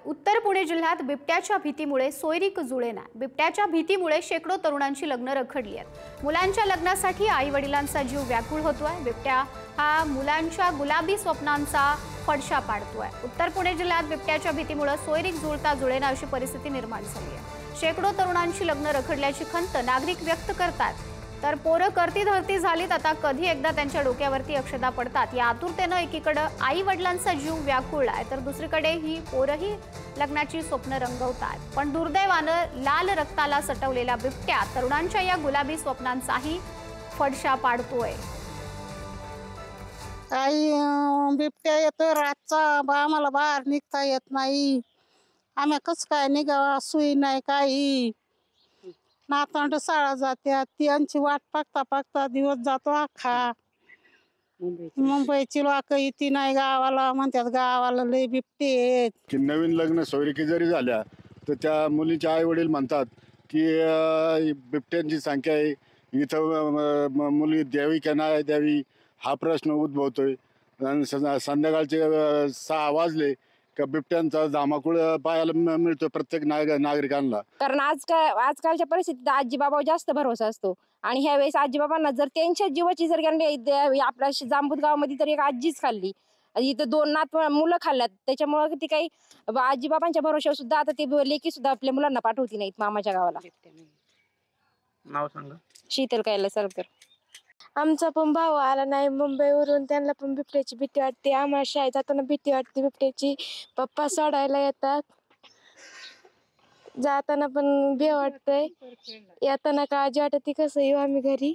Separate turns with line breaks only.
उत्तर पुणे जिल्ह्यात बिबट्याच्या भीतीमुळे सोयरीक जुळेना। बिबट्याच्या भीतीमुळे शेकडो तरुणांची लग्न रखडली आहेत। मुलांच्या लग्नासाठी आई वडिलांचा जीव व्याकुळ होतोय। बिबट्या हा मुलांच्या गुलाबी स्वप्नांचा फडशा पाडतोय। उत्तर पुणे जिल्ह्यात बिबट्याच्या भीतीमुळे सोयरीक जुळता जुळेना अशी परिस्थिती निर्माण झाली आहे। शेकडो तरुणांची लग्न रखडल्याची खंत नागरिक व्यक्त करतात। तर पोरं करती धरती झालीत, आता कधी एकदा त्यांच्या डोक्यावरती अक्षदा पडतात या आतुरतेनं एकीकडे आई वडिलांचा जीव व्याकुळलाय, तर दुसरीकडे ही पोरही लग्नाची स्वप्न रंगवतात। पण दुर्दैवानं लाल रक्ताला सटवलेला बिबट्या तरुणांच्या या गुलाबी स्वप्नांचाही फडशा पाडतोय।
काही बिबट्या येतोय रातचा, आम्हाला बाहेर निघता येत नाही। आम्ही कसं काय निघावा, सुई नाही काही। नातवंड शाळा जात्यात, त्यांची वाट पाहता पाहता दिवस जातो अख्खा। मुंबईची लोक इथे नाही गावाला, म्हणतात गावाला लय बिबटे आहेत।
की नवीन लग्न सोयरिकी जरी झाल्या तर त्या मुलीचे आई वडील म्हणतात की बिबट्यांची संख्या आहे इथं, मुली द्यावी की नाही द्यावी हा प्रश्न उद्भवतोय। संध्याकाळचे 6 वाजले का बिबट्यांचा धामाकुळ पाहायला मिळतो प्रत्येक नागरिकांना।
कारण आजकालच्या परिस्थितीत आजीबाबावर जास्त भरोसा असतो आणि ह्या वेळेस आजीबाबांना जर त्यांच्या जीवाची जर आपल्या जांबूत गावामध्ये तर एक आजीच खाल्ली, इथं 2 मुलं खाल्ल्यात, त्याच्यामुळे ती काही आजीबाबांच्या भरोशावर सुद्धा आता ते लेकी सुद्धा आपल्या मुलांना पाठवती नाहीत मामाच्या गावाला।
नाव सांगा।
शीतल कैलास सरकर।
आमचा पण भाऊ आला नाही मुंबईवरून, त्यांना पण बिबट्याची भीती वाटते। आम्हाला शाळेत जाताना भीती वाटते बिबट्याची। पप्पा सोडायला येतात, जाताना पण भीती वाटतंय, येताना काळजी वाटते कसं येऊ आम्ही घरी।